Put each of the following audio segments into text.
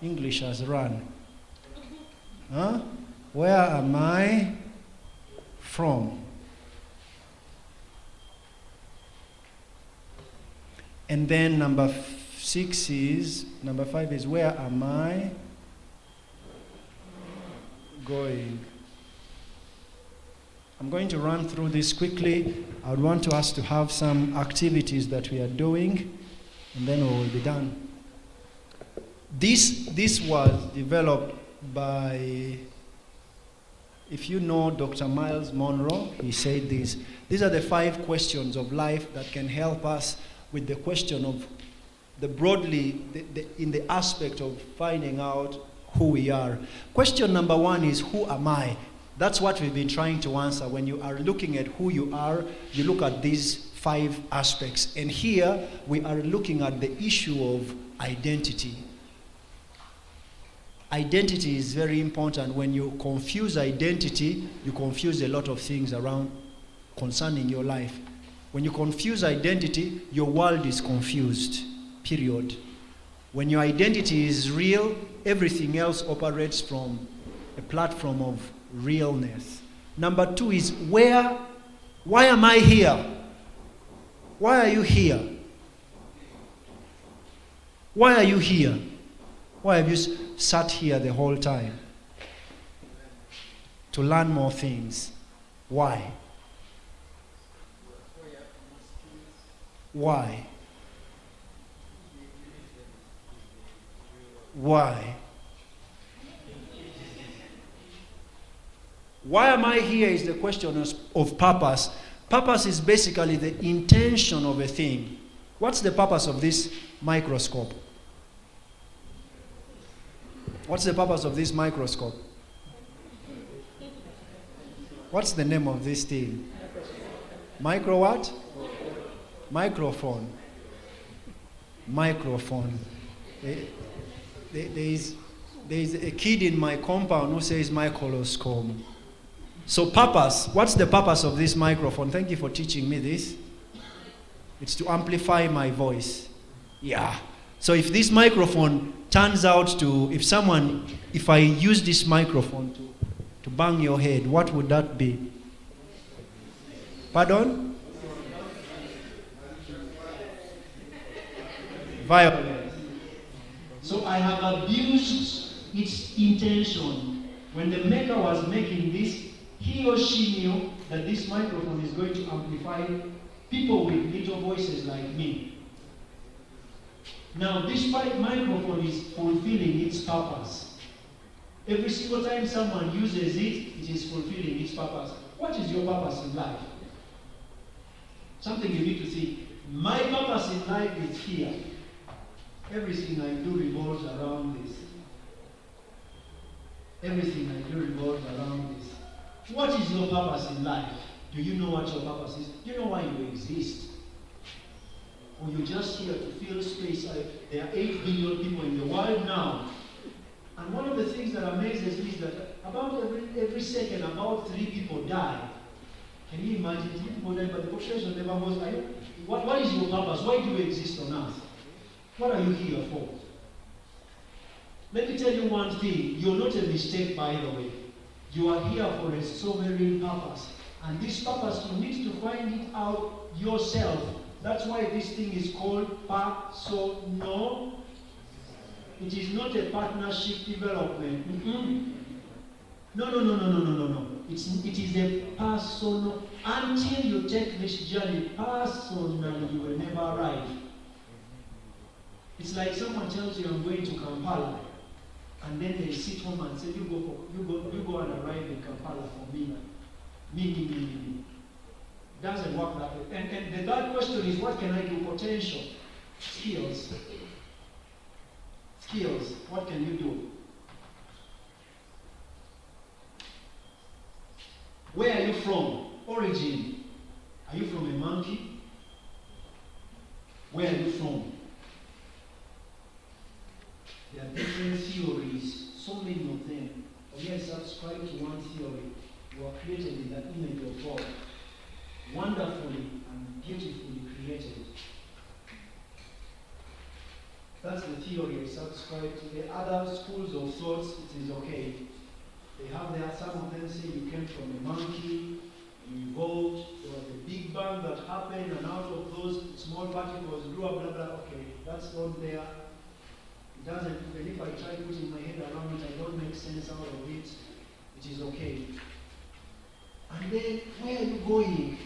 English has run. Where am I from? And then number 5 is, where am I going? I'm going to run through this quickly. I would want us to have some activities that we are doing, and then we will be done. This was developed by, if you know Dr. Miles Monroe, he said this. These are the 5 questions of life that can help us with the question of in the aspect of finding out who we are. Question number 1 is, who am I? That's what we've been trying to answer. When you are looking at who you are, you look at these 5 aspects. And here we are looking at the issue of identity. Identity is very important. When you confuse identity, you confuse a lot of things around concerning your life. When you confuse identity, your world is confused, period. When your identity is real, everything else operates from a platform of realness. Number 2 is, why am I here? Why are you here? Why are you here? Why have you sat here the whole time? To learn more things. Why? Why? Why? Why am I here is the question of purpose. Purpose is basically the intention of a thing. What's the purpose of this microscope? What's the purpose of this microscope? What's the name of this thing? Micro what? Microphone. Microphone. There is a kid in my compound who says microscope. So purpose, what's the purpose of this microphone? Thank you for teaching me this. It's to amplify my voice. Yeah. So if this microphone turns out to, if I use this microphone to bang your head, what would that be? Pardon? Violence. So I have abused its intention. When the maker was making this, he or she knew that this microphone is going to amplify people with little voices like me. Now, this microphone is fulfilling its purpose. Every single time someone uses it, it is fulfilling its purpose. What is your purpose in life? Something you need to think. My purpose in life is here. Everything I do revolves around this. Everything I do revolves around this. What is your purpose in life? Do you know what your purpose is? Do you know why you exist? Or you're just here to fill space? There are 8 billion people in the world now. And one of the things that amazes me is that about every second, about 3 people die. Can you imagine 3 people die, but the population never goes? What is your purpose? Why do you exist on earth? What are you here for? Let me tell you one thing. You're not a mistake, by the way. You are here for a sovereign purpose. And this purpose, you need to find it out yourself. That's why this thing is called personal. It is not a partnership development. No. It is a personal. Until you take this journey personally, you will never arrive. It's like someone tells you, I'm going to Kampala, and then they sit home and say, you go and arrive in Kampala for me. Me. Doesn't work that way. And the third question is, what can I do? Potential. Skills. What can you do? Where are you from? Origin. Are you from a monkey? Where are you from? There are different theories, so many of them. But yes, subscribe to one theory. You are created in the image of God. Wonderfully and beautifully created. That's the theory I subscribe to. The other schools of thoughts, it is okay. They have there, some of them say you came from a monkey, you evolved, there was a big bang that happened, and out of those small particles grew up, blah, blah. Okay, that's not there. It doesn't, even if I try putting my head around it, I don't make sense out of it. It is okay. And then, where are you going?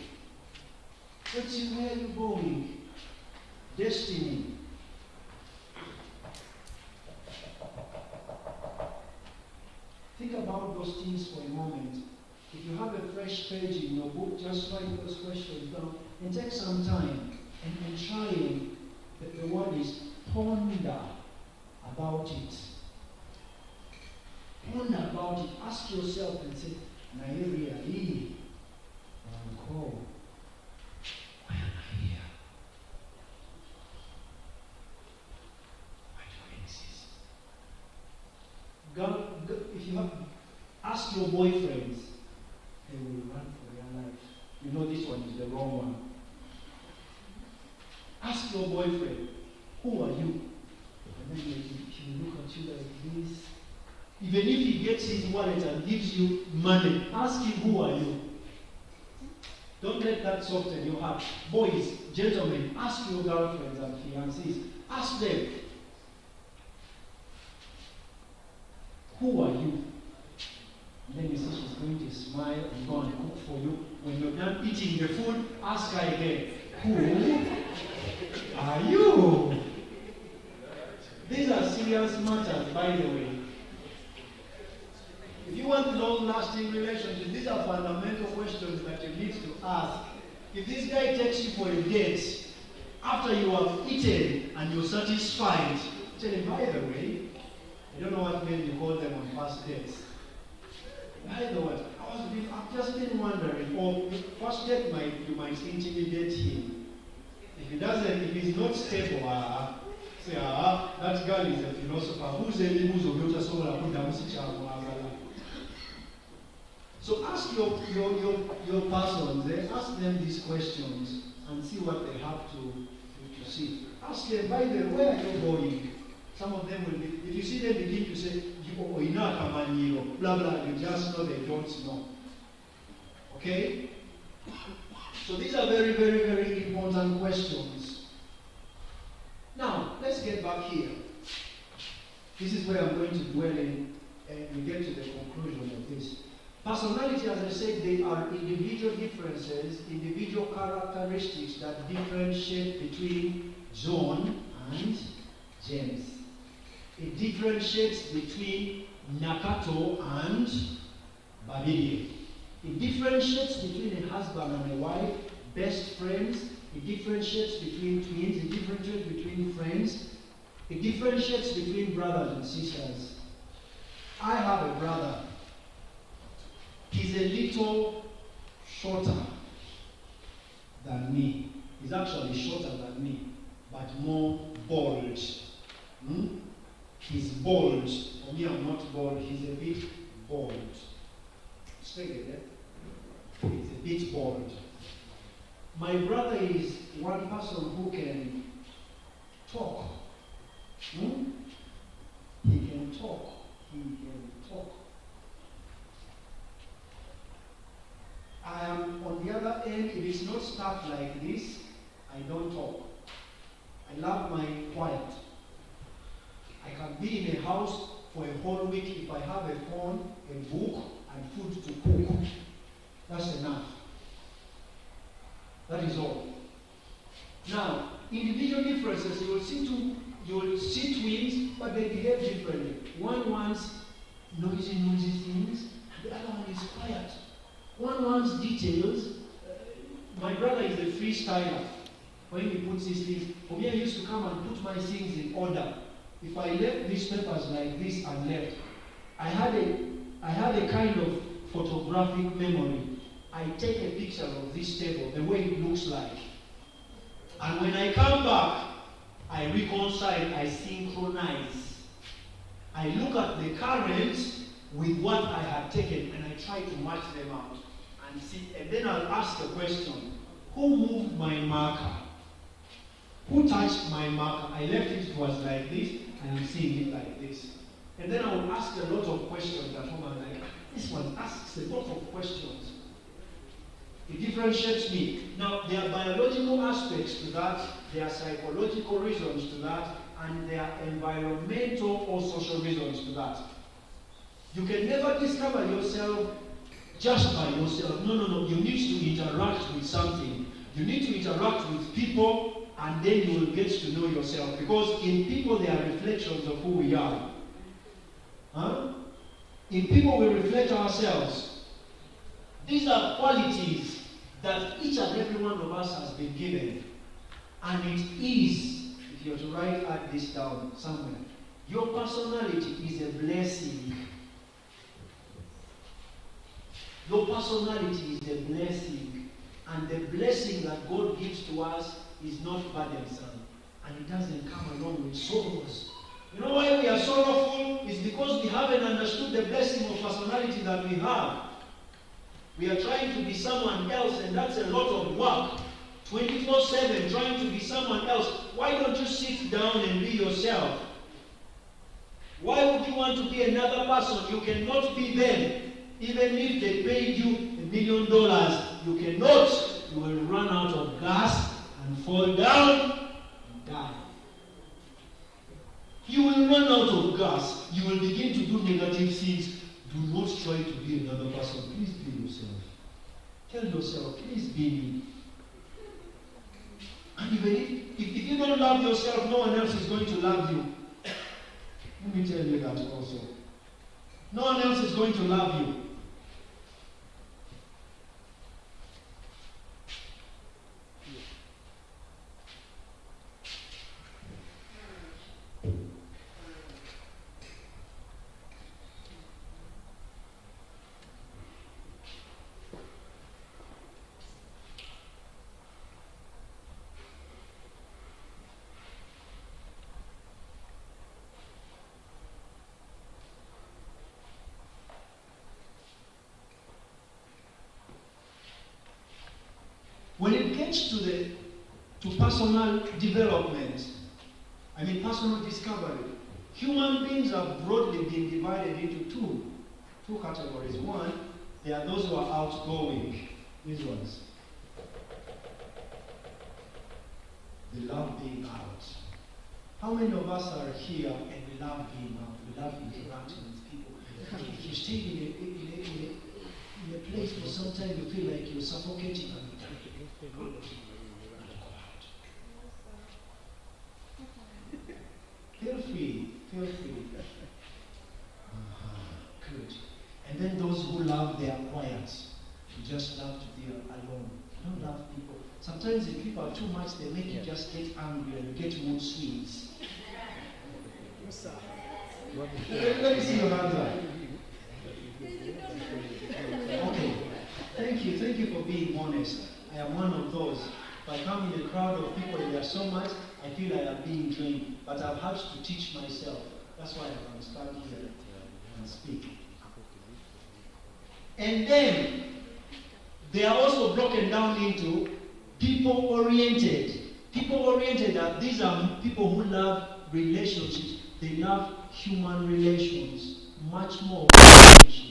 Where are you going? Destiny. Think about those things for a moment. If you have a fresh page in your book, just write those questions down and take some time and try and, the word is ponder about it. Ponder about it. Ask yourself and say, Nairi Ali, Why am I here? Why do I exist? If you have, ask your boyfriends, they will run for their life. You know this one is the wrong one. Ask your boyfriend, who are you? And then he will look at you like this. Even if he gets his wallet and gives you money, ask him, who are you? Don't let that soften your heart. Boys, gentlemen, ask your girlfriends and fiancés. Ask them, who are you? And then you see she's going to smile and go and cook for you. When you're done eating the food, ask her again, who are you? These are serious matters, by the way. If you want long-lasting relationships, these are fundamental questions that you need to ask. If this guy takes you for a date, after you have eaten and you're satisfied, tell him, by the way, I don't know what name you call them on first dates. By the way, I've just been wondering, or first date you might intimidate him. If he's not stable, say, that girl is a philosopher. So ask your persons, ask them these questions and see what they have to see. Ask them, by the way, where are you going? Some of them will be, if you see them begin to say, blah, blah, you just know they don't know. Okay? So these are very, very, very important questions. Now, let's get back here. This is where I'm going to dwell in, and we get to the conclusion of this. Personality, as I said, they are individual differences, individual characteristics that differentiate between John and James. It differentiates between Nakato and Babylon. It differentiates between a husband and a wife, best friends. It differentiates between twins. It differentiates between friends. It differentiates between brothers and sisters. I have a brother. He's a little shorter than me. He's actually shorter than me, but more bold. He's bold. For me, I'm not bold. He's a bit bold. Straight there. He's a bit bold. My brother is one person who can talk. He can talk. He can talk. I am on the other end. If it's not stuff like this, I don't talk. I love my quiet. I can be in a house for a whole week if I have a phone, a book, and food to cook. That's enough. That is all. Now, individual differences, you will see twins, but they behave differently. One wants noisy things, and the other one is quiet. One wants details. My brother is a freestyler. When he puts his things, for me, I used to come and put my things in order. If I left these papers like this and left, I had a kind of photographic memory. I take a picture of this table, the way it looks like. And when I come back, I reconcile, I synchronize. I look at the current with what I had taken and I try to match them out. And see, and then I'll ask a question. Who moved my marker? Who touched my marker? I left it was like this, and I'm seeing it like this. And then I would ask a lot of questions at home. I'm like, this one asks a lot of questions. It differentiates me. Now, there are biological aspects to that, there are psychological reasons to that, and there are environmental or social reasons to that. You can never discover yourself just by yourself. No. You need to interact with something. You need to interact with people, and then you will get to know yourself. Because in people, there are reflections of who we are. In people, we reflect ourselves. These are qualities that each and every one of us has been given. And it is, if you're to write this down somewhere, your personality is a blessing. Your personality is a blessing. And the blessing that God gives to us is not burdensome. And it doesn't come along with sorrows. You know why we are sorrowful? It's because we haven't understood the blessing of personality that we have. We are trying to be someone else, and that's a lot of work. 24/7 trying to be someone else. Why don't you sit down and be yourself? Why would you want to be another person? You cannot be them. Even if they paid you $1 million, you cannot. You will run out of gas and fall down and die. You will run out of gas. You will begin to do negative things. Do not try to be another person. Please be yourself. Tell yourself, please be me. And even if you don't love yourself, no one else is going to love you. Let me tell you that also. No one else is going to love you. When it gets to personal development, personal discovery, human beings have broadly been divided into two categories. One, there are those who are outgoing, these ones. They love being out. How many of us are here and we love being out? We love interacting with people. If you stay in a place for some time, you feel like you're suffocating and Feel free. Good. And then those who love their quiet, you just love to be alone. You don't love people. Sometimes if people are too much, they make you just get angry and you get mood swings. Let me see your hands up. Okay. Thank you for being honest. I am one of those. If I come in a crowd of people and there are so much, I feel I am being drained. But I've had to teach myself. That's why I can stand here and speak. And then, they are also broken down into people-oriented. People-oriented, these are people who love relationships. They love human relations much more than relationship.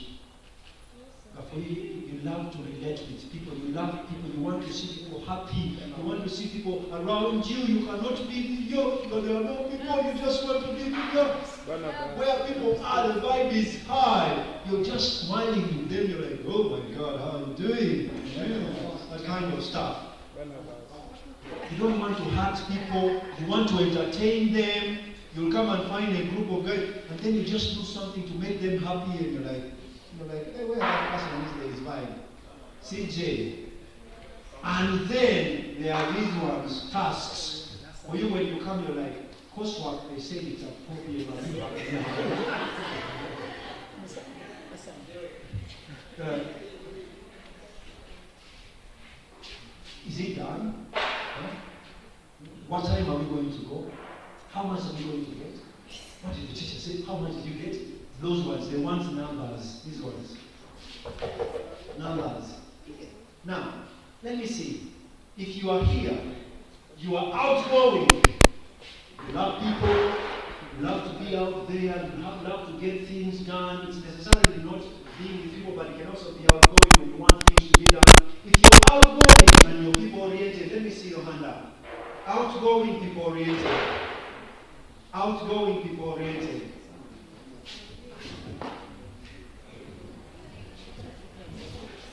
For you love to relate with people. You love people. You want to see people happy. You want to see people around you. You cannot be mediocre. But there are no people. You just want to be mediocre. Where people are, the vibe is high. You're just smiling with them. You're like, oh my God, how are you doing? That kind of stuff. You don't want to hurt people. You want to entertain them. You'll come and find a group of guys, and then you just do something to make them happy, and you're like, hey, where that person is there is mine? CJ. And then there are these ones, tasks. For you, when you come, you're like, coursework, they say it's appropriate. Is it done? Huh? What time are we going to go? How much are we going to get? What did the teacher say? How much did you get? Those ones, they want numbers. These ones. Numbers. Now, let me see. If you are here, You are outgoing. You love people. You love to be out there. You love to get things done. It's necessarily not being with people, but it can also be outgoing when you want things to be done. If you're outgoing and you're people oriented, let me see your hand up. Outgoing people oriented. Outgoing people oriented.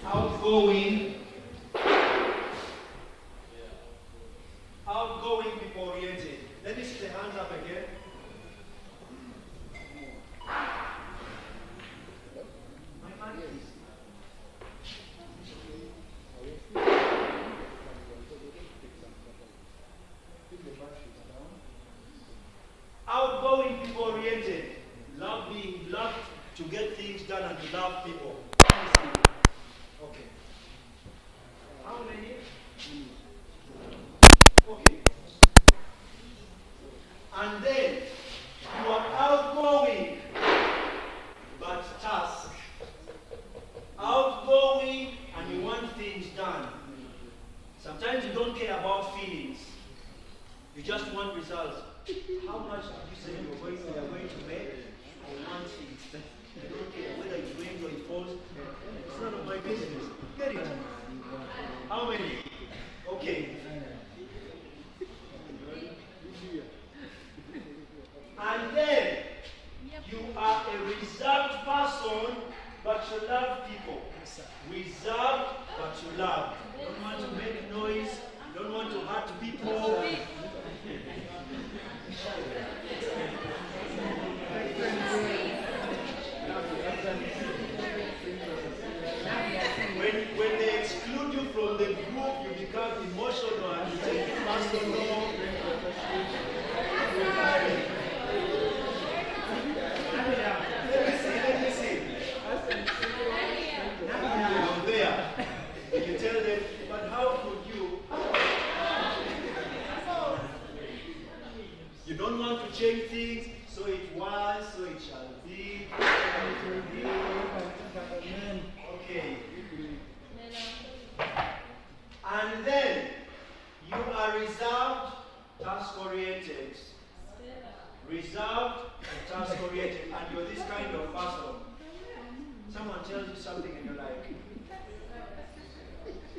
Outgoing. Outgoing people oriented. Let me see the hands up again. My hand is. Outgoing people oriented. Love to get things done and to love people. Okay. How many? Okay. And then you are outgoing but task. Outgoing and you want things done. Sometimes you don't care about feelings. You just want results. How much did you say you're going to make? I want it. I don't care whether it rains or it falls. It's none of my business. Get it? How many? Okay. And then you are a reserved person, but you love people. Reserved, but you love. You don't want to make noise. You don't want to hurt people. When they exclude you from the group, you become emotional and you take it personal. Let me see. You're there. You tell them, but how could you? You don't want to change things, so it was, so it shall be. Okay. And then you are reserved, task-oriented. Reserved and task-oriented, and you're this kind of person. Someone tells you something and you're like,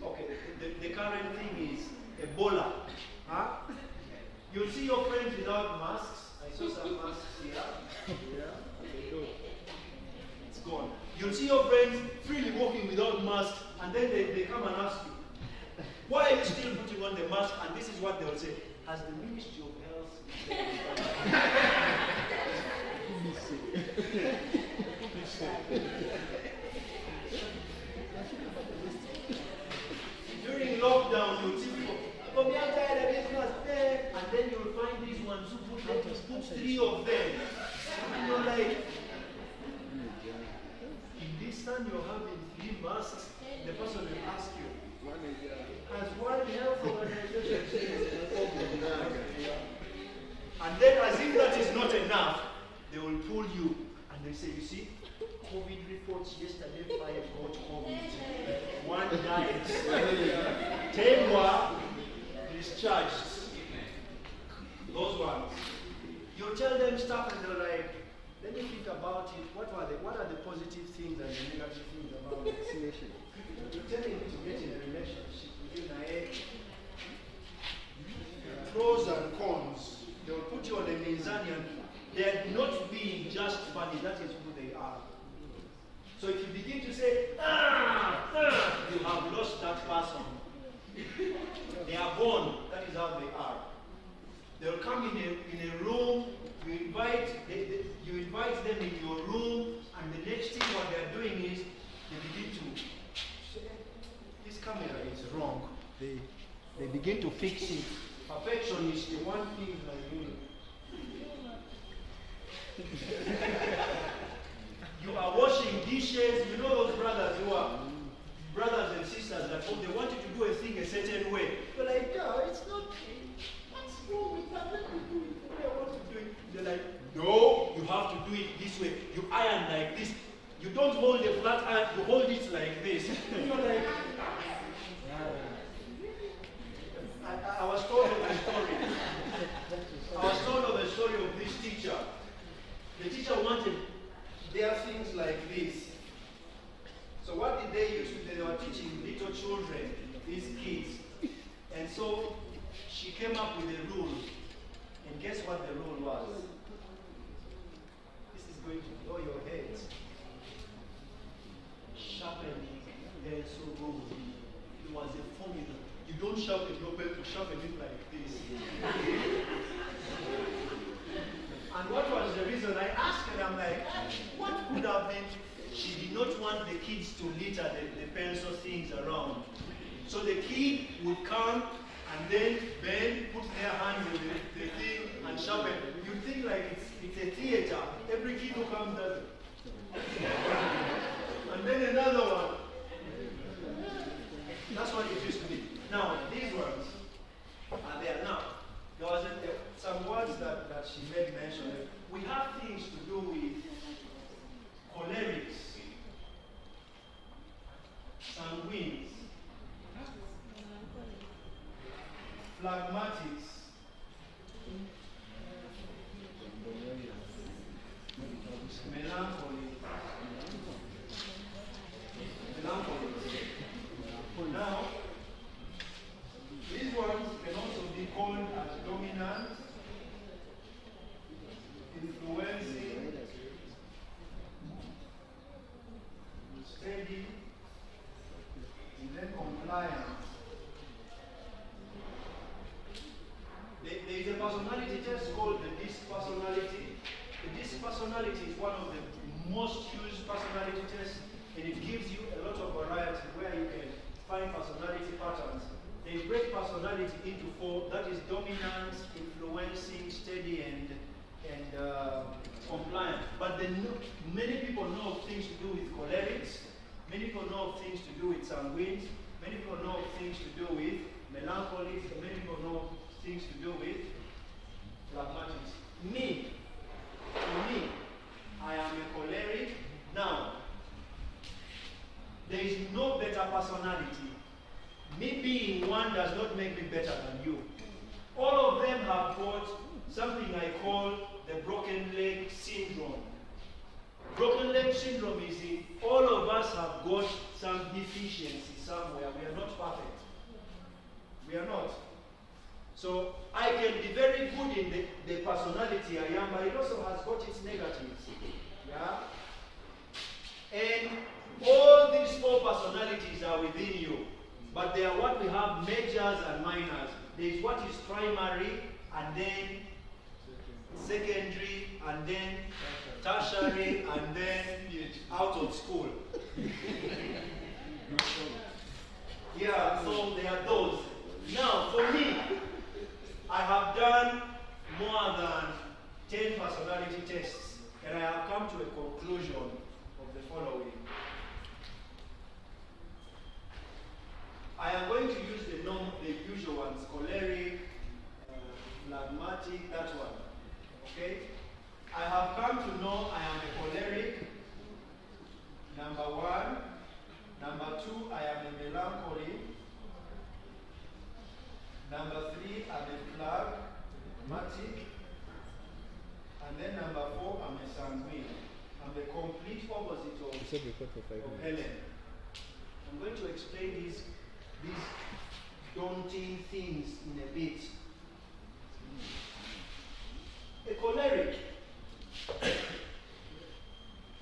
okay, the current thing is Ebola. Huh? You'll see your friends without masks. I saw some masks here. Yeah. It's gone. You'll see your friends freely walking without masks, and then they come and ask you, why are you still putting on the mask? And this is what they'll say. Has the Ministry of Health during lockdown, you'll see people, and then you'll find these ones who put 3 of them. And you're like, in this sun you're having 3 masks, the person will ask you, has World Health Organization said? And then as if that is not enough, they will pull you and they say, you see, COVID reports yesterday, 5 got COVID. 1 died. 10 were discharged. Those ones. You tell them stuff and they're like, let me think about it. What are the positive things and the negative things about vaccination? You're telling me to get in a relationship with you, pros and cons. They will put you on a mizanian. They are not being just funny. That is who they are. So if you begin to say, you have lost that person. They are born. That is how they are. They'll come in a room. You invite them in your room, and the next thing what they are doing is they begin to say, this camera is wrong. They begin to fix it. Perfectionists, they want things like you. You are washing dishes. You know those brothers who are brothers and sisters that they want you to do a thing a certain way. You're like, no, it's not. What's wrong with that? Let me do it the way I want to do it. They're like, no, you have to do it this way. You iron like this. You don't hold a flat iron, you hold it like this. You're like, I was told what was the reason? I asked and I'm like, what could have been? She did not want the kids to litter the pencil things around. So the kid would come and then bend, put their hands in the thing and sharpen. You'd think like it's a theater. Every kid who comes does it. And then another one. That's what it used to be. Now, these ones are there. Now, there was some words that she made mention of. We have things to do with cholerics, sanguines, phlegmatics, melancholy. Now, these ones can also be called as dominant, influencing, steady, and then compliant. There is a personality test called the DISC personality. The DISC personality is one of the most used personality tests, and it gives you a lot of variety where you can find personality patterns. They break personality into four. That is dominant, influencing, steady, and compliant. But many people know of things to do with cholerics. Many people know of things to do with sanguines. Many people know of things to do with melancholies. Many people know of things to do with phlegmatics. For me, I am a choleric. Now, there is no better personality. Me being one does not make me better than you. All of them have got something I call the broken leg syndrome. Broken leg syndrome is all of us have got some deficiency somewhere. We are not perfect. We are not. So I can be very good in the personality I am, but it also has got its negatives. Yeah? And all these four personalities are within you. But they are what we have majors and minors. There is what is primary, and then secondary, and then tertiary, and then out of school. Yeah, so there are those. Now, for me, I have done more than 10 personality tests, and I have come to a conclusion of the following. I am going to use the usual ones: choleric, phlegmatic, that one. Okay? I have come to know I am a choleric. Number one. Number two, I am a melancholy. Number three, I'm a phlegmatic. And then number four, I'm a sanguine. I'm the complete opposite of Helen. I'm going to explain these daunting things in a bit. A choleric.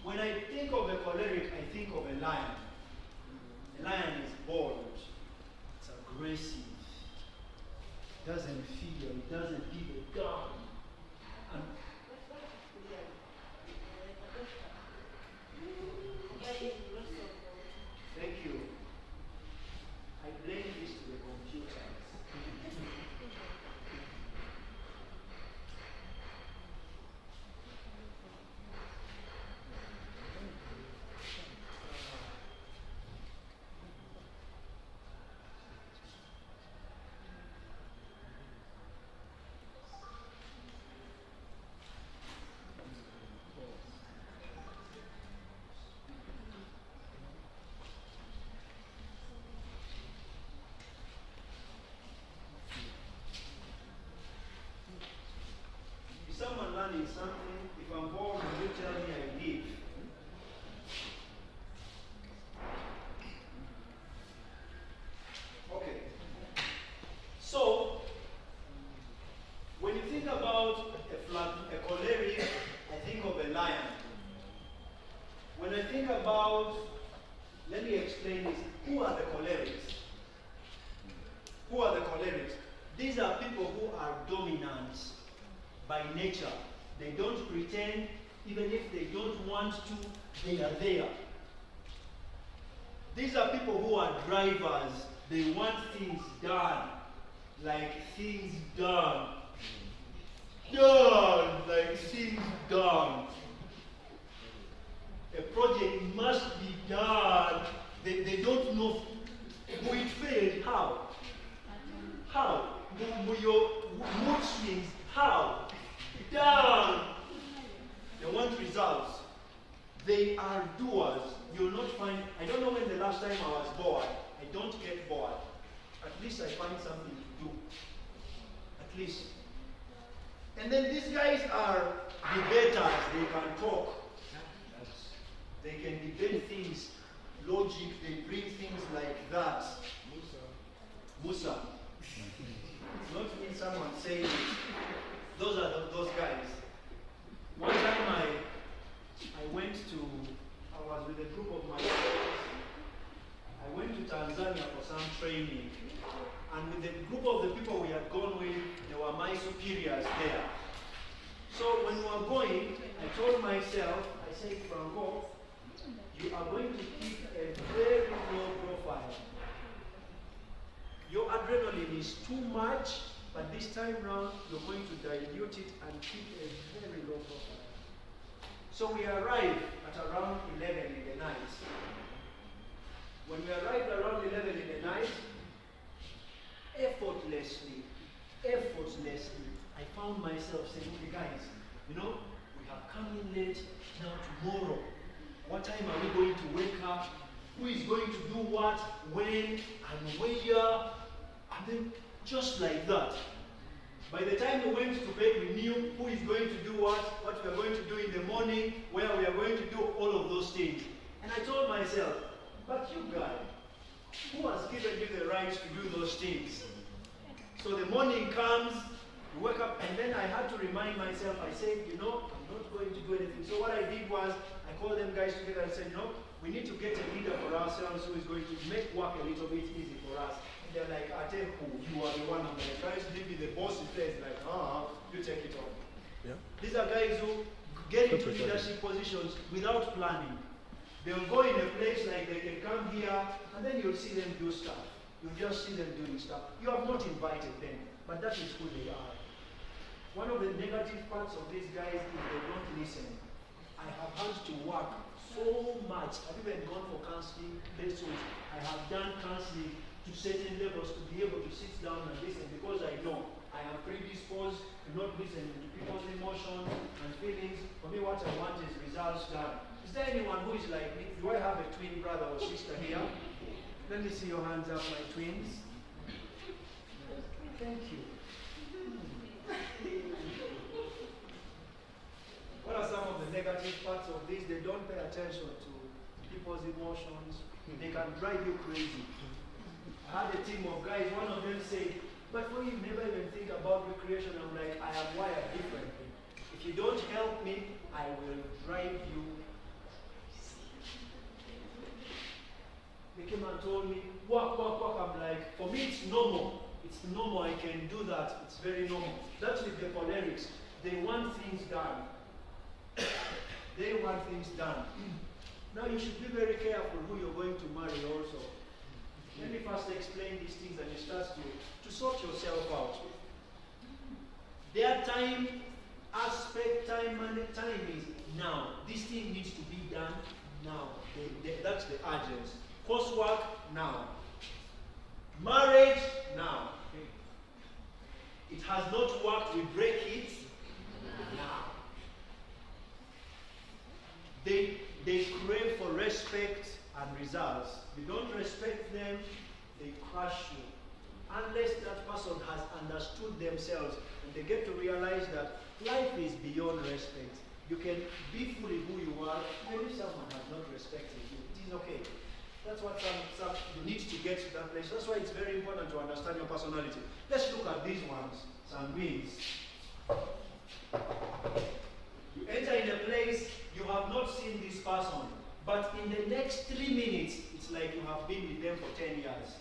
When I think of a choleric, I think of a lion. A lion is bold. It's aggressive. It doesn't fear. It doesn't give a damn. And thank you. I blame this to the computers. Someone learning something, if I'm bored, you tell me I leave. Okay. So, when you think about a choleric, I think of a lion. When I think about, let me explain this. Who are the cholerics? Who are the cholerics? These are people who are dominant by nature. They don't pretend. Even if they don't want to, they are there. These are people who are drivers. They want things done. Like things done. Done. Like things done. A project must be done. They don't know who it failed. How? How? Your mood swings. How? Done. They want results. They are doers. You'll not find, I don't know when the last time I was bored. I don't get bored. At least I find something to do. At least. And then these guys are debaters. They can talk. They can debate things, logic. They bring things like that. Musa. It's not me someone saying it. Those are those guys. One time I was with a group of my friends. I went to Tanzania for some training. And with the group of the people we had gone with, there were my superiors there. So when we were going, I told myself, I said, Franco, you are going to keep a very low profile. Your adrenaline is too much, but this time round, you're going to dilute it and keep a very low profile. So we arrived at around 11 in the night. When we arrived around 11 in the night, effortlessly, I found myself saying, okay guys, we have come in late, now tomorrow, what time are we going to wake up? Who is going to do what, when, and where? And then just like that. By the time we went to bed, we knew who is going to do what we are going to do in the morning, where we are going to do all of those things. And I told myself, but you guys, who has given you the right to do those things? So the morning comes, you wake up, and then I had to remind myself, I said, I'm not going to do anything. So what I did was, I called them guys together and said, we need to get a leader for ourselves who is going to make work a little bit easy for us. And they're like, Ateku, you are the one. I'm like, guys, maybe the boss is there. It's like, you take it on. Yeah. These are guys who get into leadership positions without planning. They'll go in a place like they can come here, and then you'll see them do stuff. You'll just see them doing stuff. You have not invited them, but that is who they are. One of the negative parts of these guys is they don't listen. I have had to work so much. I've even gone for counseling lessons. I have done counseling to certain levels to be able to sit down and listen, because I know I am predisposed to not listen to people's emotions and feelings. For me, what I want is results done. Is there anyone who is like me? Do I have a twin brother or sister here? Let me see your hands up, my twins. Thank you. What are some of the negative parts of this? They don't pay attention to people's emotions. They can drive you crazy. I had a team of guys, one of them said, but we never even think about recreation. I'm like, I am wired differently. If you don't help me, I will drive you. They came and told me, walk. I'm like, for me it's normal. It's normal, I can do that. It's very normal. That's with the cholerics. They want things done. They want things done. Now you should be very careful who you're going to marry also. Let me first explain these things and you start to sort yourself out. Their time aspect, time is now. This thing needs to be done now. That's the urgency. Coursework now. Marriage now. It has not worked, we break it now. They crave for respect and results. You don't respect them, they crush you. Unless that person has understood themselves and they get to realize that life is beyond respect. You can be fully who you are, even if someone has not respected you. It is okay. That's what you need to get to that place. That's why it's very important to understand your personality. Let's look at these ones, sanguines. You enter in a place, you have not seen this person, but in the next 3 minutes, it's like you have been with them for 10 years.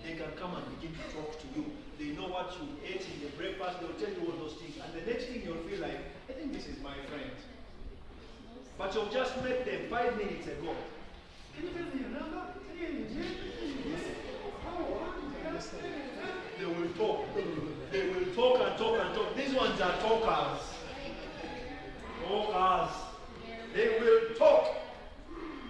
They can come and begin to talk to you. They know what you ate in the breakfast, they'll tell you all those things. And the next thing you'll feel like, I think this is my friend. But you've just met them 5 minutes ago. Can you tell me your number? They will talk. They will talk and talk and talk. These ones are talkers. Talkers. They will talk.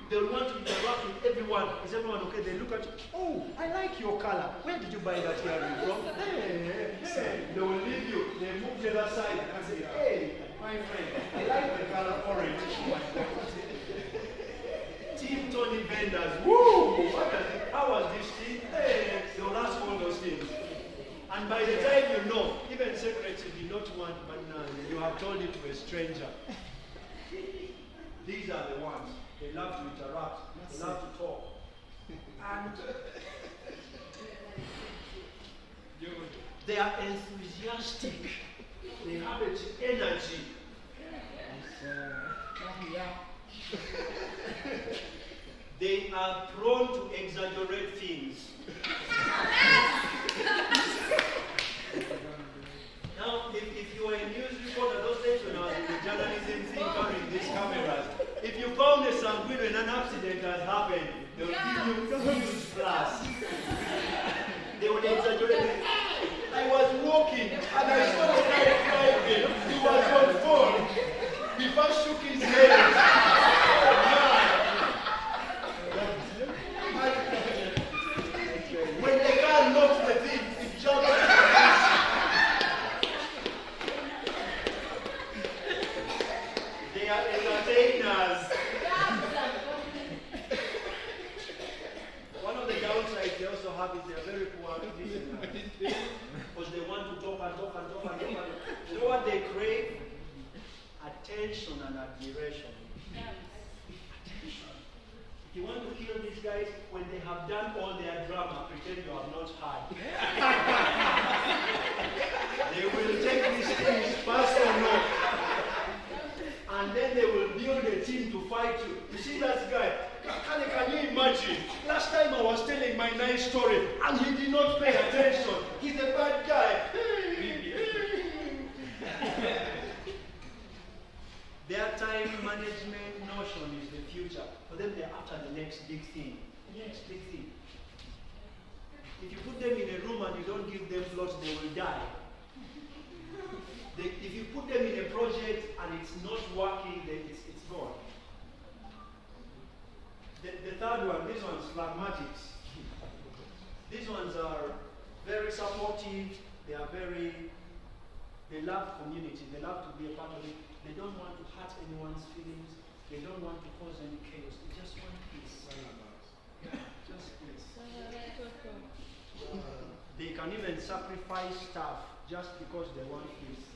They want to interact with everyone. Is everyone okay? They look at you. Oh, I like your color. Where did you buy that earring from? Hey. They will leave you. They move the other side and say, hey, my friend, I like the color orange. Team Tony vendors. Woo! How was this team? Hey, they will ask all those things. And by the time you know, even secrets you did not want, but now you have told it to a stranger. These are the ones. They love to interact. They love to talk. And they are enthusiastic. They have energy. They are prone to exaggerate things. Now, if you were a news reporter, those days when I was in the journalism thing, carrying these cameras, if you found a sanguine when an accident has happened, they will give you huge flash. They would exaggerate. I was walking and I saw the guy driving. He was on phone. He first shook his head. When the car knocked the thing, it jumped out. They are entertainers. One of the downsides they also have is they are very poor listeners. Because they want to talk and talk and talk and talk. You know what they crave? Attention and admiration. If you want to kill these guys, when they have done all their drama, pretend you have not heard. They will take these things personal. And then they will build a team to fight you. You see that guy? Can you imagine? Last time I was telling my nice story and he did not pay attention. He's a bad guy. Their time management notion is the future. For them, they're after the next big thing. The next big thing. If you put them in a room and you don't give them plots, they will die. If you put them in a project and it's not working, then it's gone. The third one, these ones, phlegmatics. These ones are very supportive. They love community. They love to be a part of it. They don't want to hurt anyone's feelings. They don't want to cause any chaos. They just want peace. Just peace. They can even sacrifice stuff just because they want peace.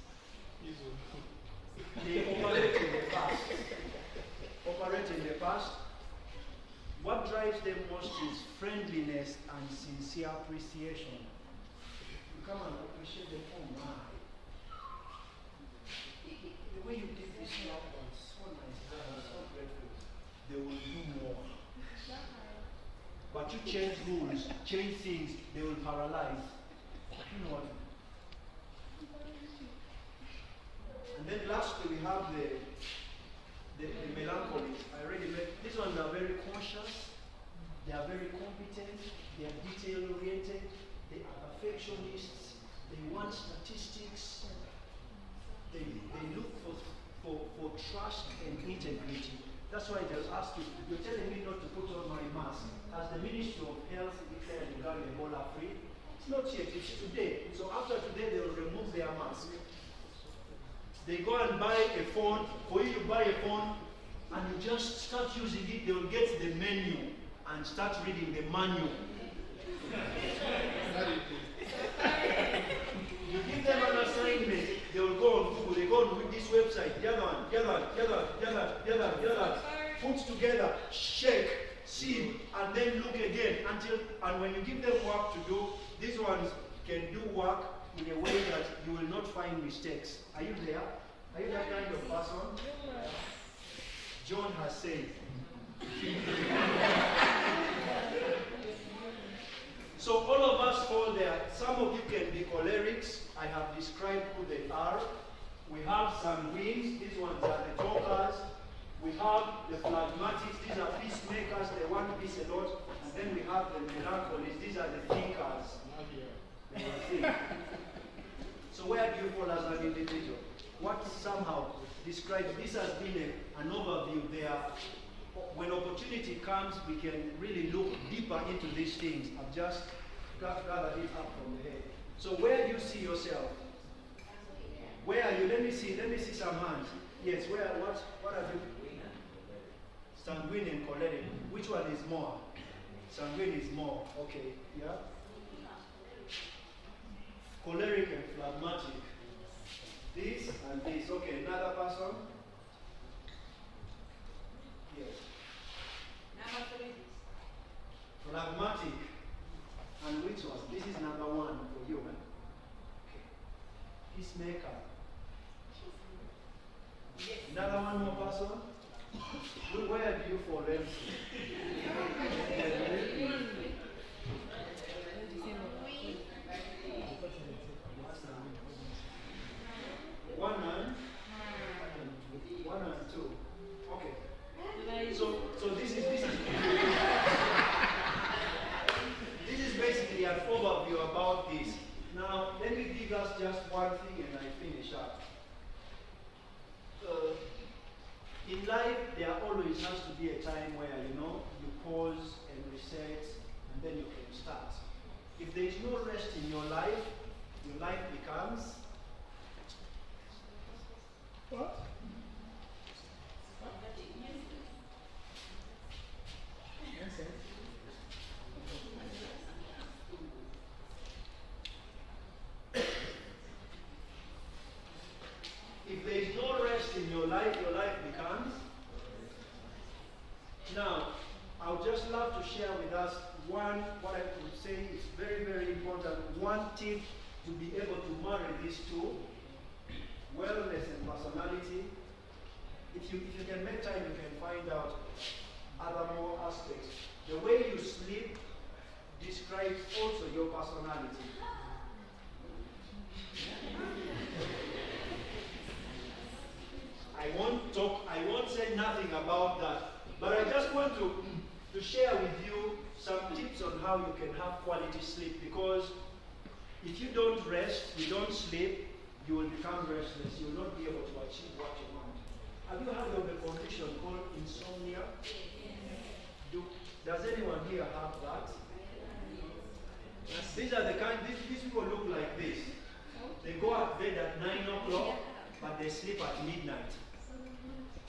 They operate in the past. What drives them most is friendliness and sincere appreciation. You come and appreciate them. Oh my. The way you did this job was so nice. I'm so grateful. They will do more. But you change rules, change things, they will paralyze. You know what? And then lastly, we have the melancholies. I already met. These ones are very conscious. They are very competent. They are detail-oriented. They are perfectionists. They want statistics. They look for trust and integrity. That's why they'll ask you, you're telling me not to put on my mask. Has the Ministry of Health declared Uganda Ebola free? It's not yet, it's today. So after today, they will remove their mask. They go and buy a phone. For you to buy a phone and you just start using it, they will get the menu and start reading the manual. You give them an assignment, they will go on Google, they go on this website, the other one, put together, check, see, and then look again and when you give them work to do, these ones can do work in a way that you will not find mistakes. Are you there? Are you that kind of person? John has said. So all of us fall there. Some of you can be cholerics. I have described who they are. We have sanguines, these ones are the talkers. We have the phlegmatics, these are peacemakers, they want peace a lot. And then we have the melancholies, these are the thinkers. They will think. So where do you fall as an individual? What somehow describes, this has been an overview there. When opportunity comes, we can really look deeper into these things. I've just gathered it up from the head. So where do you see yourself? Where are you? Let me see some hands. Yes, where, what are you? Sanguine and choleric. Which one is more? Sanguine is more. Okay, yeah. Choleric and phlegmatic. This and this. Okay, another person? Yes. Phlegmatic. And which one? This is number one for you, man. Okay. Peacemaker. Yes. Another one more person? Where do you fall in? One and two. Okay. So this is this is basically an overview about this. Now let me give us just one thing and I finish up. In life, there always has to be a time where, you pause and reset, and then you can start. If there is no rest in your life becomes... What? If there is no rest in your life becomes... Now, I would just love to share with us what I would say is very, very important, one tip to be able to marry these two, wellness and personality. If you can make time, you can find out other more aspects. The way you sleep describes also your personality. I won't say nothing about that, but I just want to share with you some tips on how you can have quality sleep, because if you don't rest, you don't sleep, you will become restless. You will not be able to achieve what you want. Have you heard of a condition called insomnia? Does anyone here have that? These are the these people look like this. They go to bed at 9 o'clock, but they sleep at midnight.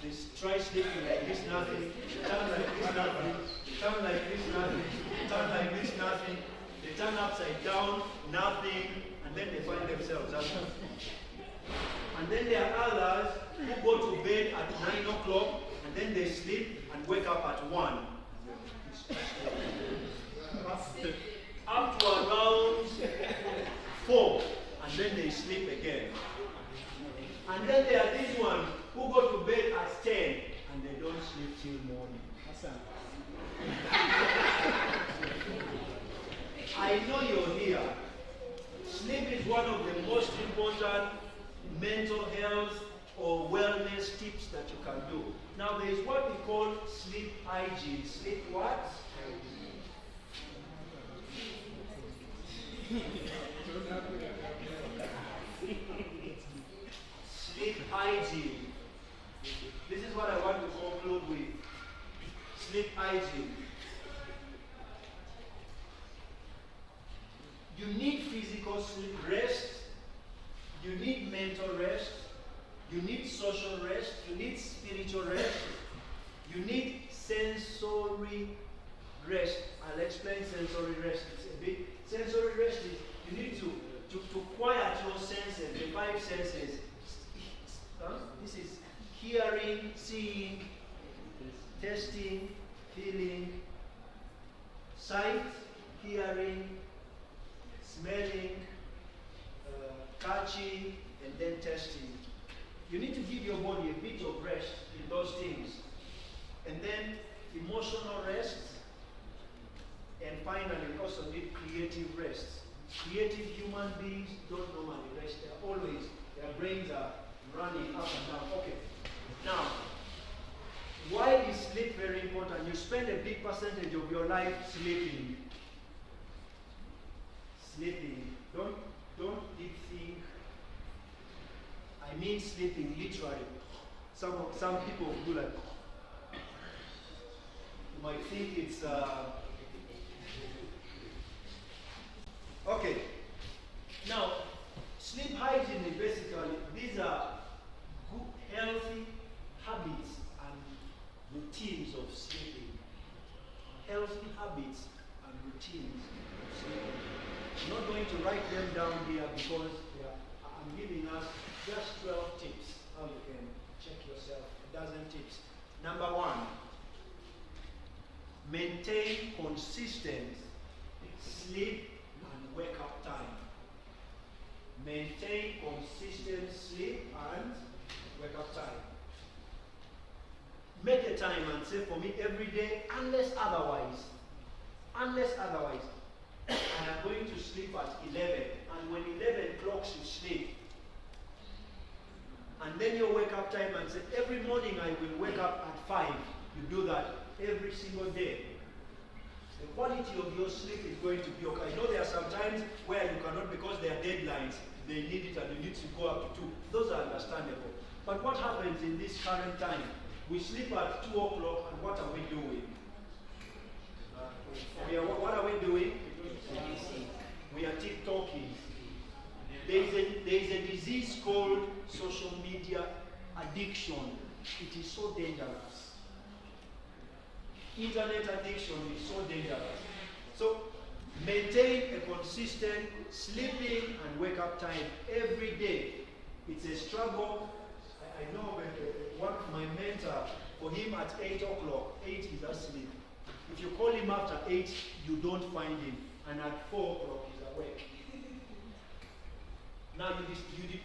They try sleeping like this, nothing. Turn like this, nothing. Turn like this, nothing. Turn like this, nothing. They turn upside down, nothing, and then they find themselves up. And then there are others who go to bed at 9 o'clock, and then they sleep and wake up at 1. Up to around 4, and then they sleep again. And then there are these ones who go to bed at 10 and they don't sleep till morning. I know you're here. Sleep is one of the most important mental health or wellness tips that you can do. Now there is what we call sleep hygiene. Sleep what? Sleep hygiene. This is what I want to conclude with. Sleep hygiene. You need physical sleep rest. You need mental rest. You need social rest. You need spiritual rest. You need sensory rest. I'll explain sensory rest. It's a bit. Sensory rest is you need to quiet your senses, the 5 senses. This is hearing, seeing, tasting, feeling, sight, hearing, smelling, catching, and then tasting. You need to give your body a bit of rest in those things. And then emotional rest. And finally, we also need creative rest. Creative human beings don't normally rest. Their brains are running up and down. Okay. Now, why is sleep very important? You spend a big percentage of your life sleeping. Sleeping. Don't deep think. I mean sleeping literally. Some people do that. You might think it's okay. Now, sleep hygiene is basically, these are good, healthy habits and routines of sleeping. Healthy habits and routines of sleeping. I'm not going to write them down here because I'm giving us just 12 tips how you can check yourself, a dozen tips. Number 1, maintain consistent sleep and wake up time. Maintain consistent sleep and wake up time. Make a time and say, for me every day, unless otherwise, I am going to sleep at 11. And when 11 clocks, you sleep. And then you wake up time and say, every morning I will wake up at 5. You do that every single day. The quality of your sleep is going to be okay. I know there are some times where you cannot, because there are deadlines, they need it and you need to go up to 2. Those are understandable. But what happens in this current time? We sleep at 2 o'clock, and what are we doing? What are we doing? We are TikToking. There is a disease called social media addiction. It is so dangerous. Internet addiction is so dangerous. So maintain a consistent sleeping and wake up time every day. It's a struggle. I know one of my mentor, for him at 8 o'clock, 8 is asleep. If you call him after 8, you don't find him. And at 4 o'clock, he's awake. Now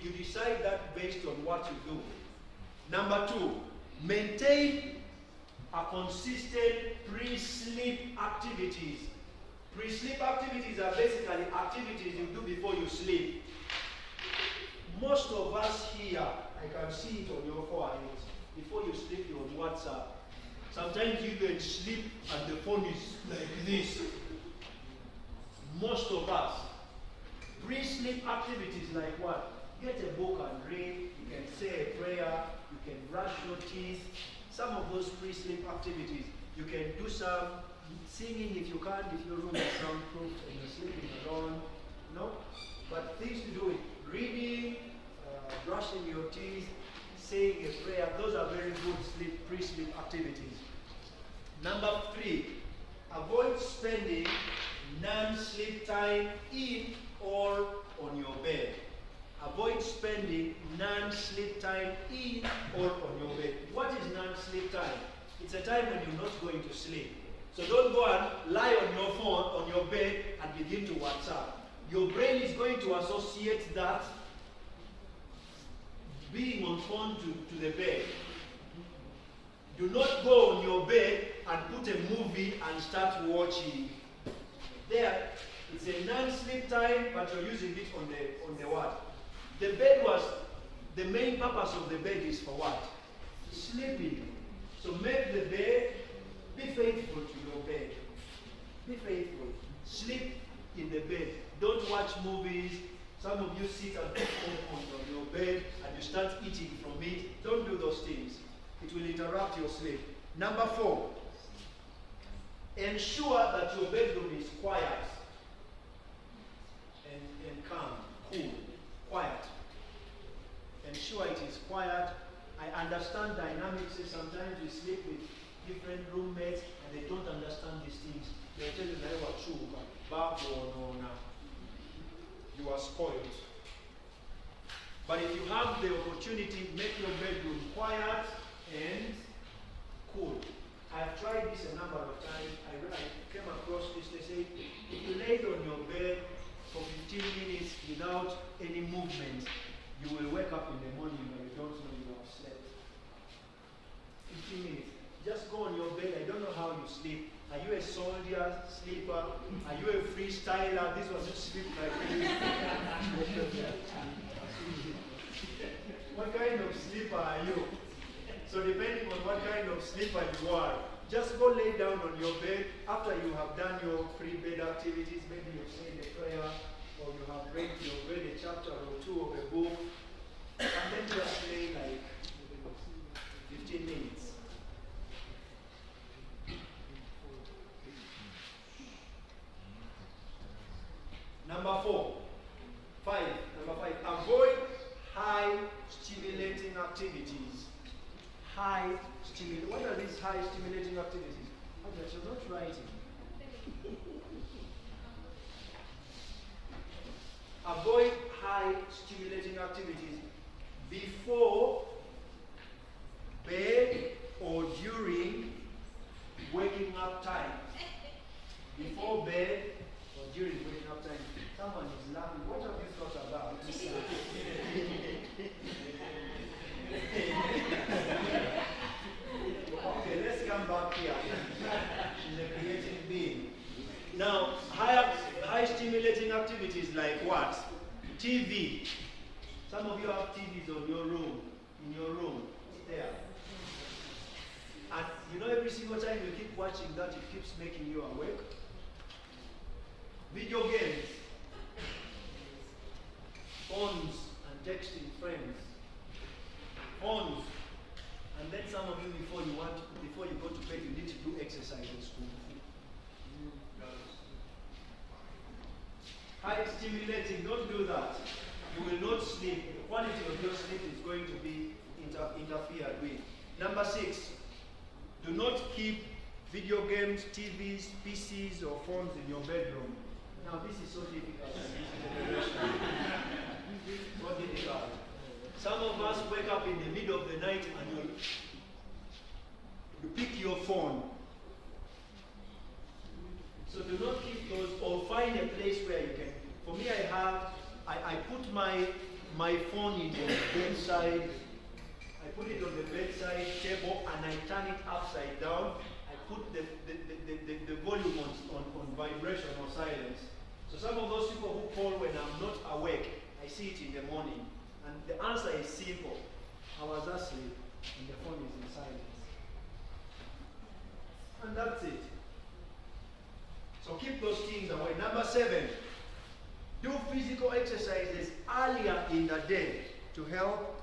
you decide that based on what you do. Number 2, maintain a consistent pre-sleep activities. Pre-sleep activities are basically activities you do before you sleep. Most of us here, I can see it on your foreheads. Before you sleep, you're on WhatsApp. Sometimes you even sleep and the phone is like this. Most of us. Pre-sleep activities like what? Get a book and read. You can say a prayer. You can brush your teeth. Some of those pre-sleep activities. You can do some singing if you can, if your room is soundproof and you're sleeping alone. No? But things to do with reading, brushing your teeth, saying a prayer. Those are very good pre-sleep activities. Number 3, avoid spending non-sleep time in or on your bed. Avoid spending non-sleep time in or on your bed. What is non-sleep time? It's a time when you're not going to sleep. So don't go and lie on your phone, on your bed, and begin to WhatsApp. Your brain is going to associate that being on phone to the bed. Do not go on your bed and put a movie and start watching. There, it's a non-sleep time, but you're using it on the what? The bed was, the main purpose of the bed is for what? Sleeping. So make the bed, be faithful to your bed. Be faithful. Sleep in the bed. Don't watch movies. Some of you sit and put on your bed and you start eating from it. Don't do those things. It will interrupt your sleep. Number 4, ensure that your bedroom is quiet and calm, cool, quiet. Ensure it is quiet. I understand dynamics. Sometimes we sleep with different roommates and they don't understand these things. They tell you, you are spoiled. But if you have the opportunity, make your bedroom quiet and cool. I've tried this a number of times. I came across this. They say, if you lay on your bed for 15 minutes without any movement, you will wake up in the morning and you don't know you have slept. 15 minutes. Just go on your bed. I don't know how you sleep. Are you a soldier, sleeper? Are you a freestyler? This was just sleep like this. What kind of sleeper are you? So depending on what kind of sleeper you are, just go lay down on your bed after you have done your pre-bed activities. Maybe you've said a prayer or you've read a chapter or two of a book, and then just lay like 15 minutes. Number 5, avoid high stimulating activities. What are these high stimulating activities? Okay, so not writing. Avoid high stimulating activities before bed or during waking up time. Before bed or during waking up time. Someone is laughing. What have you thought about? Okay, let's come back here. She's a creative being. Now, high stimulating activities like what? TV. Some of you have TVs in your room. It's there. And you know, every single time you keep watching that, it keeps making you awake. Video games, phones and texting friends, phones, and then some of you before you go to bed, you need to do exercise in school. High stimulating, don't do that. You will not sleep. The quality of your sleep is going to be interfered with. Number 6, do not keep video games, TVs, PCs, or phones in your bedroom. Now this is so difficult. So difficult. Some of us wake up in the middle of the night and you pick your phone. So do not keep those, or find a place where you can. For me, I put my phone in the bedside. I put it on the bedside table and I turn it upside down. I put the volume on vibration or silence. So some of those people who call when I'm not awake, I see it in the morning. And the answer is simple. I was asleep and the phone is in silence. And that's it. So keep those things away. Number 7, do physical exercises earlier in the day to help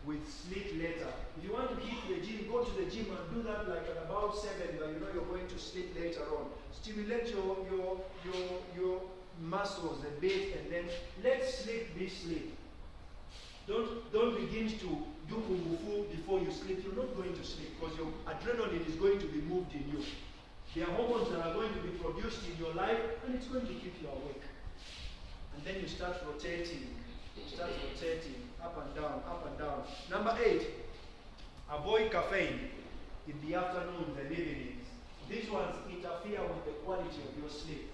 with sleep later. If you want to hit the gym, go to the gym and do that like at about 7, but you know you're going to sleep later on. Stimulate your muscles a bit and then let sleep be sleep. Don't begin to do kung fu before you sleep. You're not going to sleep because your adrenaline is going to be moved in you. There are hormones that are going to be produced in your life and it's going to keep you awake. And then you start rotating. Up and down, up and down. Number 8, avoid caffeine in the afternoons and evenings. These ones interfere with the quality of your sleep.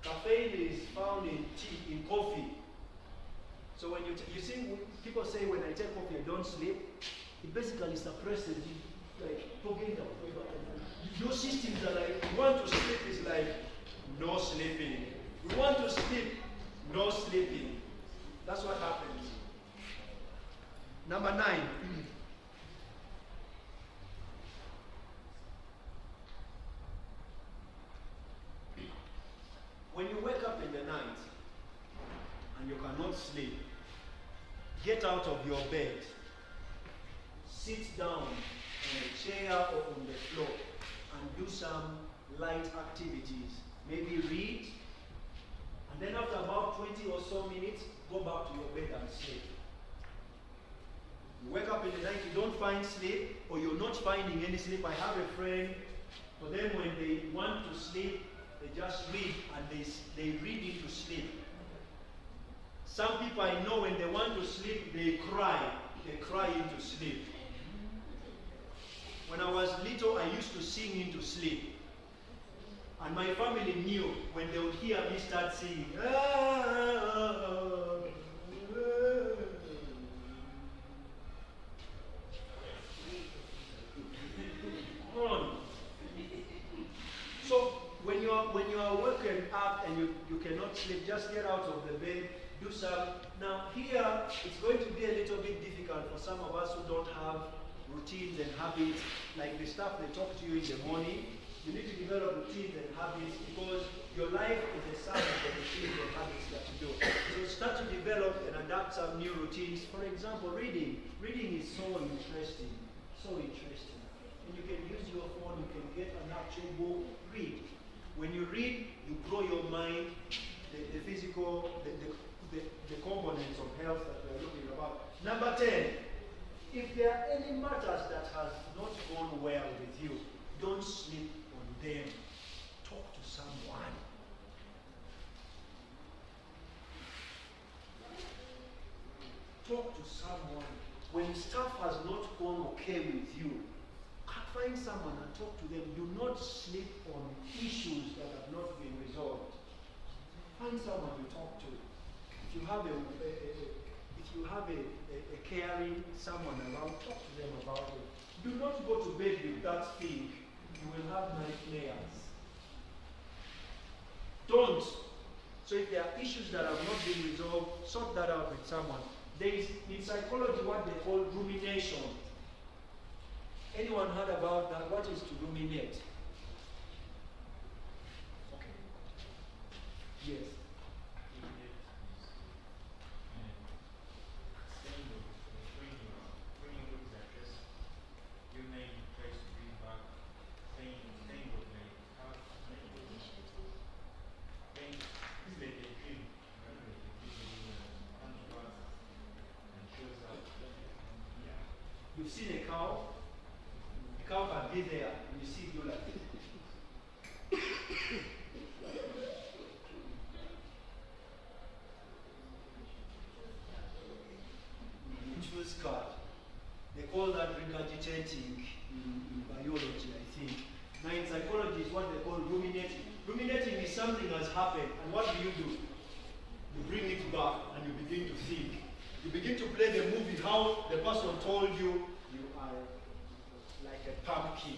Caffeine is found in tea, in coffee. So when you see people say when I take coffee I don't sleep, it basically suppresses you, like talking about your systems are like, you want to sleep is like no sleeping. We want to sleep, no sleeping. That's what happens. Number 9. When you wake up in the night and you cannot sleep, get out of your bed, sit down on a chair or on the floor and do some light activities. Maybe read, and then after about 20 or so minutes, go back to your bed and sleep. You wake up in the night, you don't find sleep, or you're not finding any sleep. I have a friend, for them when they want to sleep, they just read and they read into sleep. Some people I know when they want to sleep, they cry into sleep. When I was little, I used to sing into sleep. And my family knew when they would hear me start singing. So when you are woken up and you cannot sleep, just get out of the bed, do some. Now here, it's going to be a little bit difficult for some of us who don't have routines and habits, like the stuff they talk to you in the morning. You need to develop routines and habits because your life is a sum of the routines and habits that you do. So start to develop and adapt some new routines. For example, reading. Reading is so interesting. So interesting. And you can use your phone, you can get an actual book, read. When you read, you grow your mind, the physical, the components of health that we're looking about. Number 10, if there are any matters that has not gone well with you, don't sleep on them. Talk to someone. Talk to someone. When stuff has not gone okay with you, find someone and talk to them. Do not sleep on issues that have not been resolved. Find someone to talk to. If you have a caring someone around, talk to them about it. Do not go to bed with that thing. You will have nightmares. Don't. So if there are issues that have not been resolved, sort that out with someone. There is in psychology what they call rumination. Anyone heard about that? What is to ruminate? Okay. Yes. You've seen a cow. A cow can be there, and you see you like choose card. They call that regurgitating in biology, I think. Now in psychology, it's what they call ruminating. Ruminating is something has happened, and what do? You bring it back, and you begin to think. You begin to play the movie how the person told you you are like a pumpkin.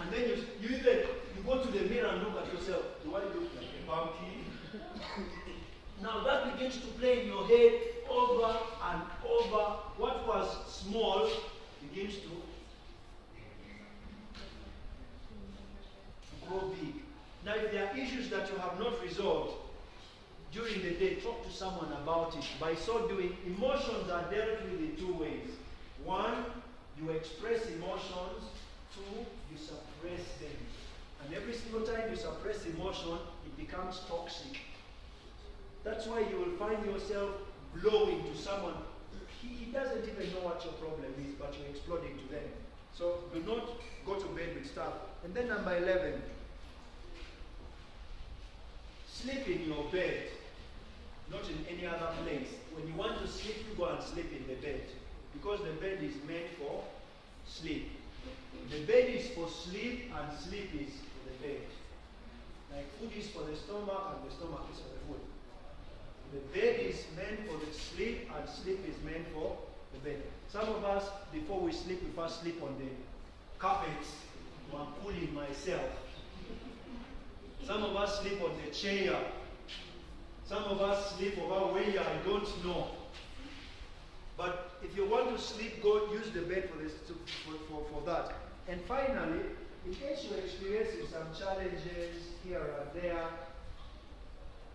And then you go to the mirror and look at yourself. Do I look like a pumpkin? Now that begins to play in your head over and over. What was small begins to grow big. Now if there are issues that you have not resolved during the day, talk to someone about it. By so doing, emotions are dealt with in two ways. One, you express emotions. Two, you suppress them. And every single time you suppress emotion, it becomes toxic. That's why you will find yourself blowing to someone. He doesn't even know what your problem is, but you're exploding to them. So do not go to bed with stuff. And then number 11, sleep in your bed, not in any other place. When you want to sleep, you go and sleep in the bed. Because the bed is made for sleep. The bed is for sleep, and sleep is for the bed. Like food is for the stomach, and the stomach is for the food. The bed is meant for the sleep, and sleep is meant for the bed. Some of us, before we sleep, we first sleep on the carpets. I'm pulling myself. Some of us sleep on the chair. Some of us sleep over where I don't know. But if you want to sleep, go use the bed for this for that. And finally, in case you're experiencing some challenges here and there,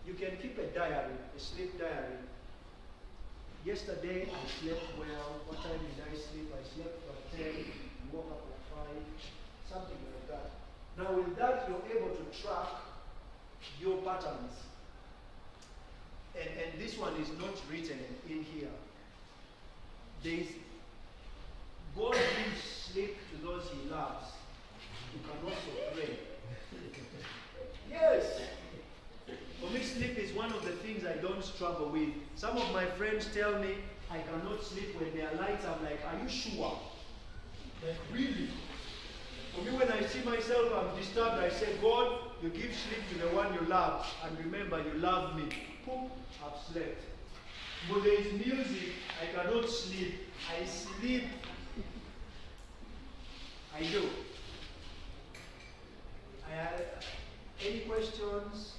you can keep a diary, a sleep diary. Yesterday I slept well. What time did I sleep? I slept at 10, woke up at 5, something like that. Now with that, you're able to track your patterns. And this one is not written in here. There's God gives sleep to those he loves. You can also pray. Yes. For me, sleep is one of the things I don't struggle with. Some of my friends tell me I cannot sleep when there are lights. I'm like, are you sure? Like, really? For me, when I see myself, I'm disturbed. I say, God, you give sleep to the one you love. And remember, you love me. Boom, I've slept. But there is music, I cannot sleep. I sleep. I do. Any questions?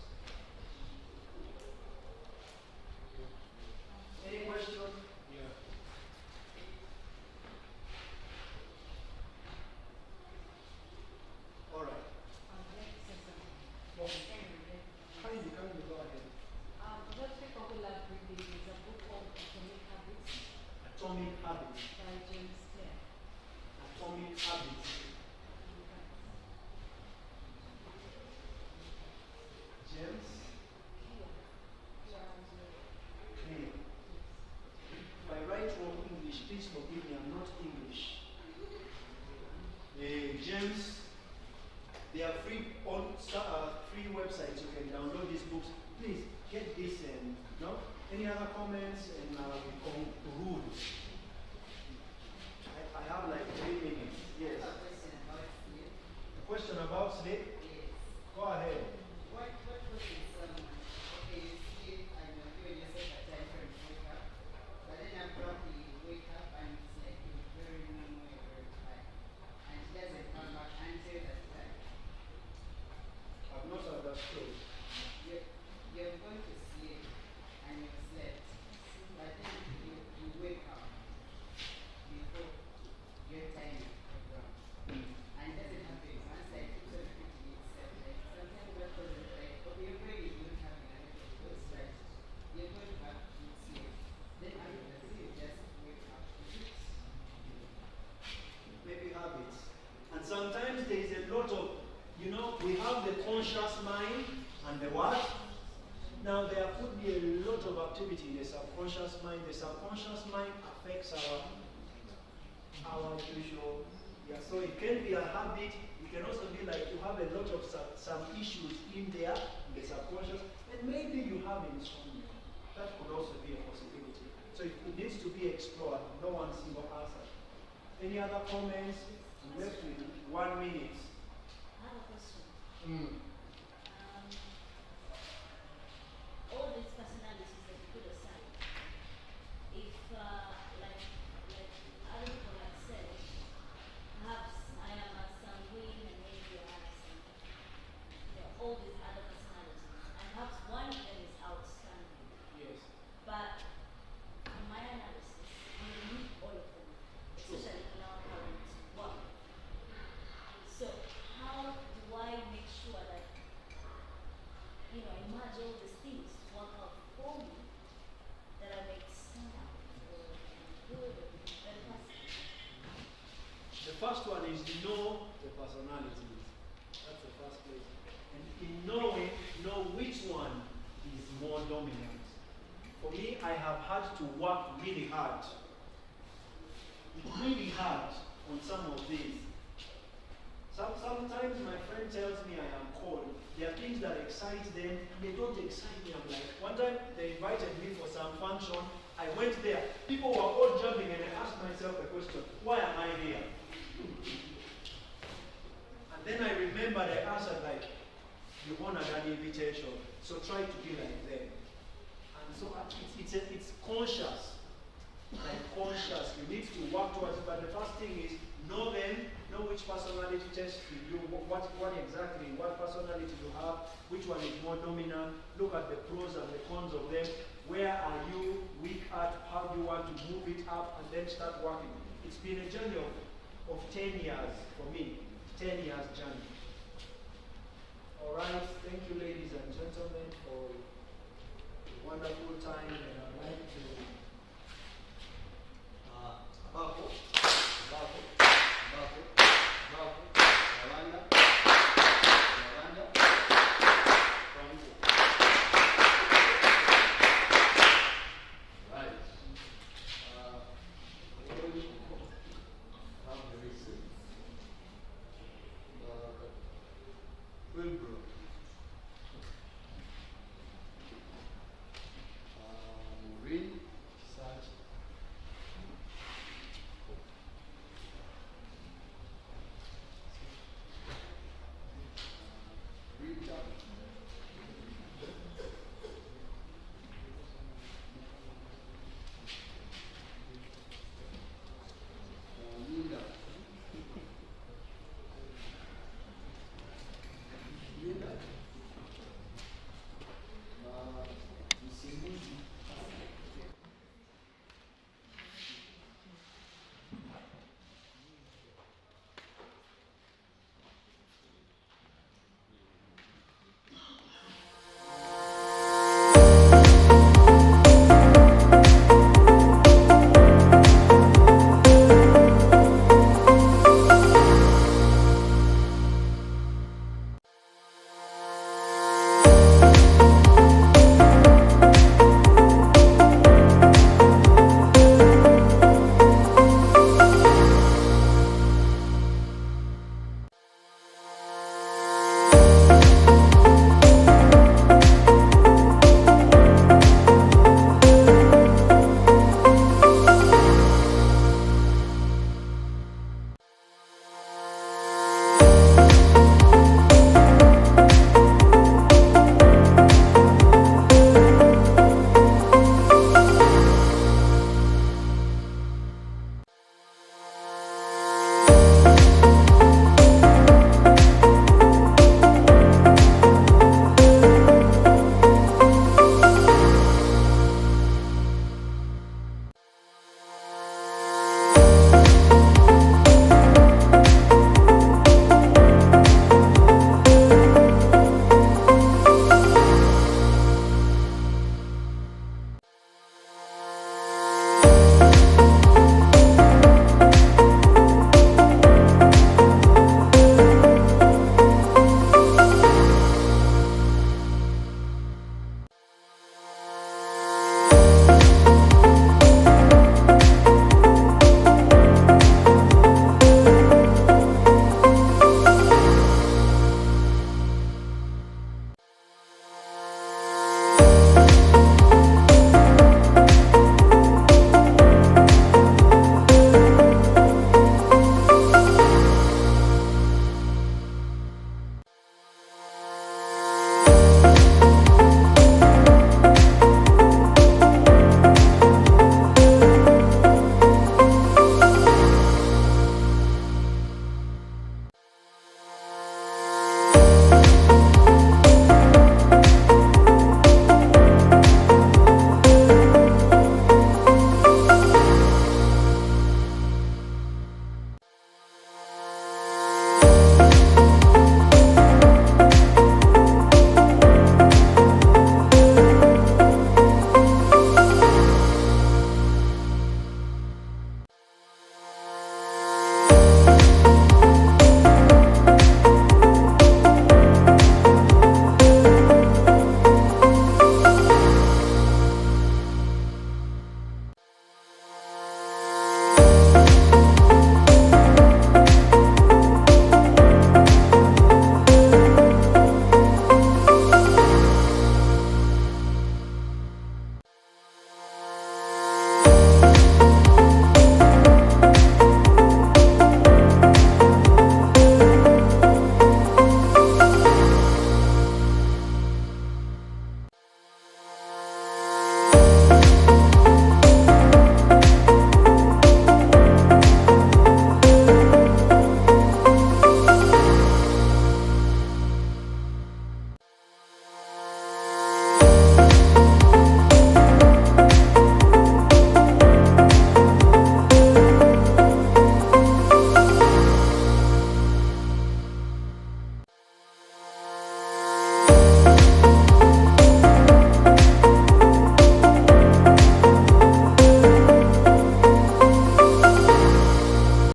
James. There are free websites you can download these books. Please get this and no. Any other comments? And we conclude. I have like 3 minutes. Yes. A question about sleep. Yes. Go ahead. What causes someone? Okay, you sleep and you're giving yourself a time frame to wake up, but then abruptly you wake up and it's like you're very normal, you're very tired, and it doesn't come back until that time. I've not understood. You're going to sleep and you've slept, but then you wake up before your time is gone. And it doesn't happen once like it's repeating itself. Like sometimes what causes like okay, your brain is not having a lot of those like you're going back to sleep. Then after that you just wake up. Maybe habits. And sometimes there is a lot of, we have the conscious mind and the what? Now there could be a lot of activity in the subconscious mind. The subconscious mind affects our usual. Yeah, so it can be a habit. It can also be like you have a lot of some issues in there, in the subconscious, and maybe you have insomnia. That could also be a possibility. So it needs to be explored. No one single answer. Any other comments? I'm left with 1 minute. I have a question. All these personalities that you put aside, if like other people have said, perhaps I am a sanguine and maybe you are some, all these other personalities, and perhaps one of them is outstanding. Yes. But from my analysis, we need all of them, especially in our current world. So how do I make sure that I merge all these things to work out for me that I make stand out or good or be a better person? The first one is know the personalities. That's the first place. And in knowing, know which one is more dominant. For me, I have had to work really hard on some of these. Sometimes my friend tells me I am cold. There are things that excite them, and they don't excite me. I'm like, one time they invited me for some function. I went there. People were all jumping, and I asked myself a question: why am I here? And then I remembered I answered like, you honored an invitation, so try to be like them. And so it's conscious. Like conscious, you need to work towards it. But the first thing is know them, know which personality test you do, what personality you have, which one is more dominant. Look at the pros and the cons of them. Where are you weak at? How do you want to move it up and then start working? It's been a journey of 10 years for me. 10 years journey. All right, thank you, ladies and gentlemen, for a wonderful time, and I'd like to